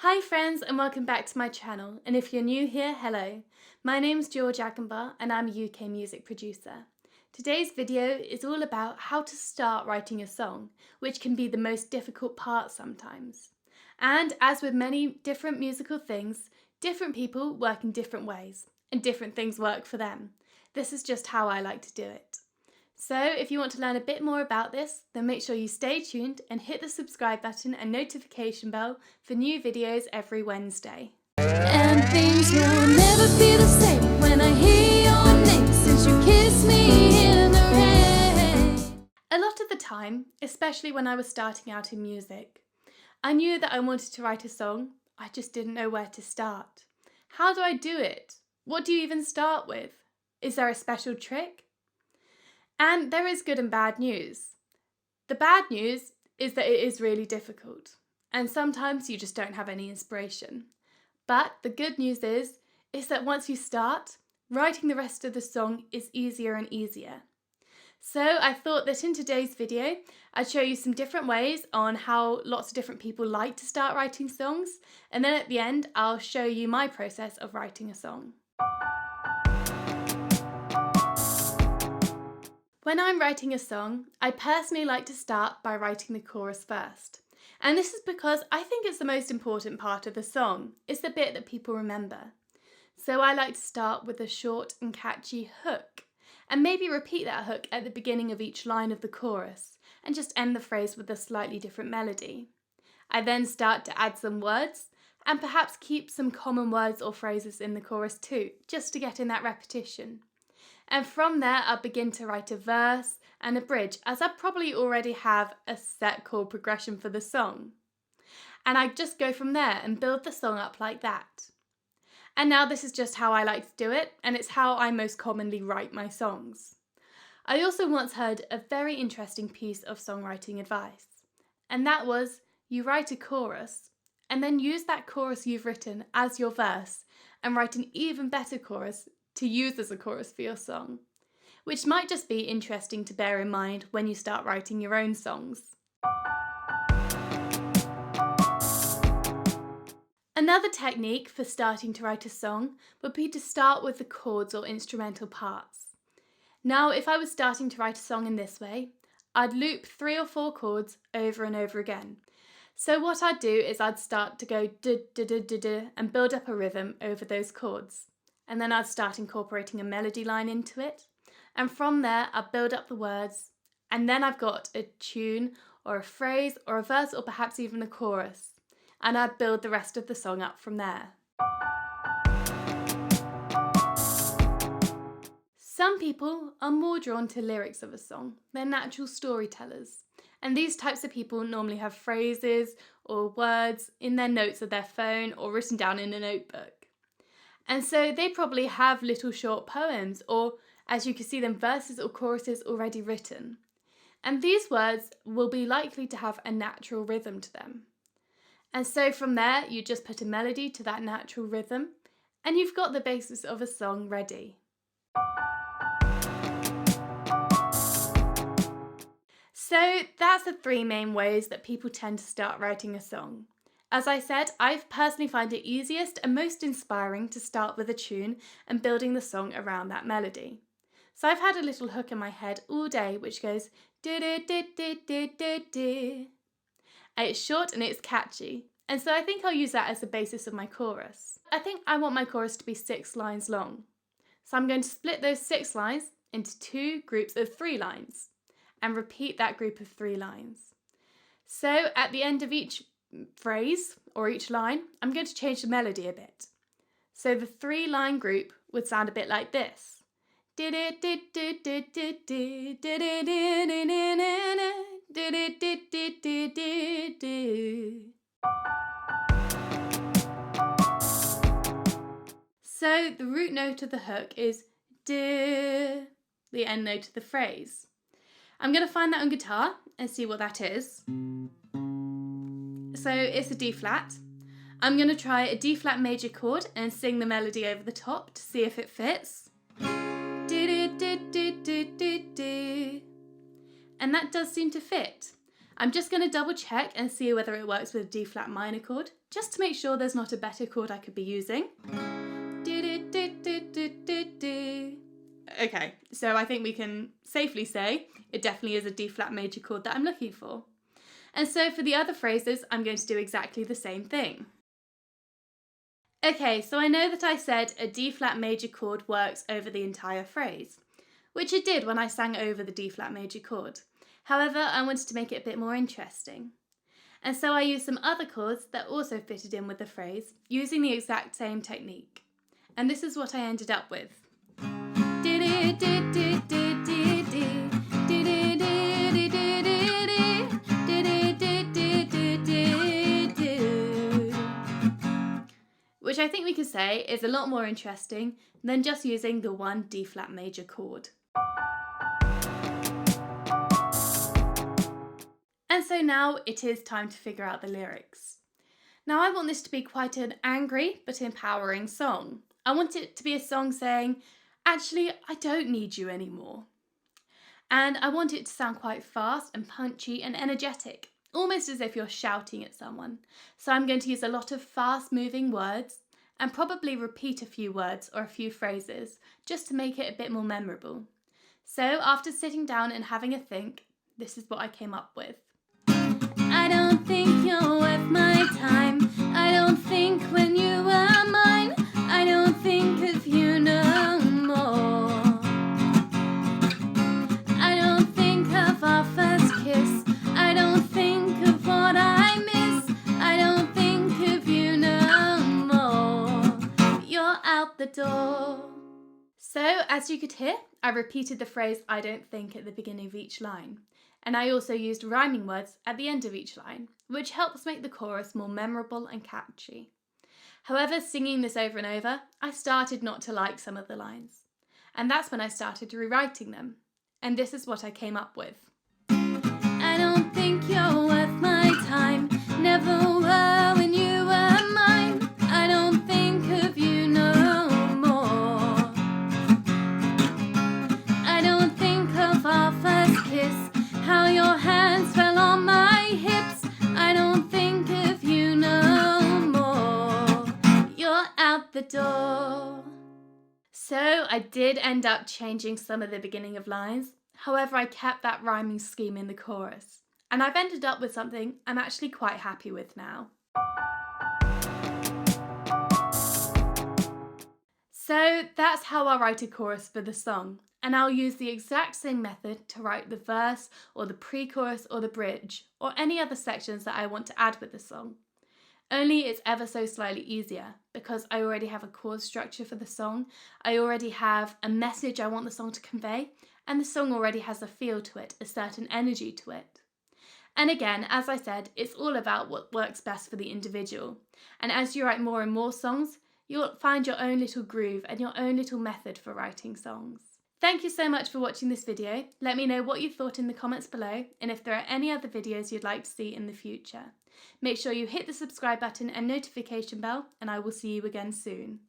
Hi friends and welcome back to my channel, and if you're new here, hello. My name's George Aggenbar and I'm a UK music producer. Today's video is all about how to start writing a song, which can be the most difficult part sometimes. And as with many different musical things, different people work in different ways and different things work for them. This is just how I like to do it. So if you want to learn a bit more about this, then make sure you stay tuned and hit the subscribe button and notification bell for new videos every Wednesday. And things will never be the same when I hear your name since you kissed me in the rain. A lot of the time, especially when I was starting out in music, I knew that I wanted to write a song, I just didn't know where to start. How do I do it? What do you even start with? Is there a special trick? And there is good and bad news. The bad news is that it is really difficult, and sometimes you just don't have any inspiration. But the good news is that once you start, writing the rest of the song is easier and easier. So I thought that in today's video, I'd show you some different ways on how lots of different people like to start writing songs, and then at the end, I'll show you my process of writing a song. When I'm writing a song, I personally like to start by writing the chorus first. And this is because I think it's the most important part of the song. It's the bit that people remember. So I like to start with a short and catchy hook, and maybe repeat that hook at the beginning of each line of the chorus, and just end the phrase with a slightly different melody. I then start to add some words, and perhaps keep some common words or phrases in the chorus too, just to get in that repetition. And from there I'll begin to write a verse and a bridge, as I probably already have a set chord progression for the song. And I just go from there and build the song up like that. And now this is just how I like to do it, and it's how I most commonly write my songs. I also once heard a very interesting piece of songwriting advice, and that was you write a chorus and then use that chorus you've written as your verse and write an even better chorus to use as a chorus for your song, which might just be interesting to bear in mind when you start writing your own songs. Another technique for starting to write a song would be to start with the chords or instrumental parts. Now, if I was starting to write a song in this way, I'd loop 3 or 4 chords over and over again. So what I'd do is I'd start to go duh-duh-duh-duh-duh and build up a rhythm over those chords. And then I'd start incorporating a melody line into it. And from there, I'd build up the words. And then I've got a tune or a phrase or a verse or perhaps even a chorus. And I'd build the rest of the song up from there. Some people are more drawn to lyrics of a song. They're natural storytellers. And these types of people normally have phrases or words in their notes of their phone or written down in a notebook. And so they probably have little short poems or, as you can see them, verses or choruses already written. And these words will be likely to have a natural rhythm to them. And so from there, you just put a melody to that natural rhythm, and you've got the basis of a song ready. So that's the 3 main ways that people tend to start writing a song. As I said, I personally find it easiest and most inspiring to start with a tune and building the song around that melody. So I've had a little hook in my head all day which goes do-do-do-do-do-do-do. And it's short and it's catchy, and so I think I'll use that as the basis of my chorus. I think I want my chorus to be 6 lines long. So I'm going to split those 6 lines into 2 groups of 3 lines and repeat that group of 3 lines. So at the end of each phrase or each line, I'm going to change the melody a bit. So the 3-line group would sound a bit like this. So the root note of the hook is D, the end note of the phrase. I'm going to find that on guitar and see what that is. So it's a D flat. I'm going to try a D flat major chord and sing the melody over the top to see if it fits. And that does seem to fit. I'm just going to double check and see whether it works with a D flat minor chord, just to make sure there's not a better chord I could be using. Okay, so I think we can safely say it definitely is a D flat major chord that I'm looking for. And so for the other phrases, I'm going to do exactly the same thing. Okay, so I know that I said a D flat major chord works over the entire phrase, which it did when I sang over the D flat major chord. However, I wanted to make it a bit more interesting. And so I used some other chords that also fitted in with the phrase using the exact same technique. And this is what I ended up with. Which I think we could say is a lot more interesting than just using the one D flat major chord. And so now it is time to figure out the lyrics. Now I want this to be quite an angry but empowering song. I want it to be a song saying, actually, I don't need you anymore. And I want it to sound quite fast and punchy and energetic, almost as if you're shouting at someone. So I'm going to use a lot of fast moving words and probably repeat a few words or a few phrases just to make it a bit more memorable. So after sitting down and having a think, this is what I came up with. I don't think you're worth my time. I don't think when you were mine, I don't think of you no more. I don't think of our first kiss. I don't think of what I miss. I don't think of you no more. You're out the door. So as you could hear, I repeated the phrase I don't think at the beginning of each line. And I also used rhyming words at the end of each line, which helps make the chorus more memorable and catchy. However, singing this over and over, I started not to like some of the lines. And that's when I started rewriting them. And this is what I came up with. I don't think you're worth my time. Never were when you were mine. I don't think of you no more. I don't think of our first kiss. How your hands fell on my hips. I don't think of you no more. You're out the door. So I did end up changing some of the beginning of lines. However, I kept that rhyming scheme in the chorus. And I've ended up with something I'm actually quite happy with now. So that's how I write a chorus for the song. And I'll use the exact same method to write the verse or the pre-chorus or the bridge or any other sections that I want to add with the song. Only it's ever so slightly easier because I already have a chord structure for the song, I already have a message I want the song to convey, and the song already has a feel to it, a certain energy to it. And again, as I said, it's all about what works best for the individual. And as you write more and more songs, you'll find your own little groove and your own little method for writing songs. Thank you so much for watching this video. Let me know what you thought in the comments below and if there are any other videos you'd like to see in the future. Make sure you hit the subscribe button and notification bell, and I will see you again soon.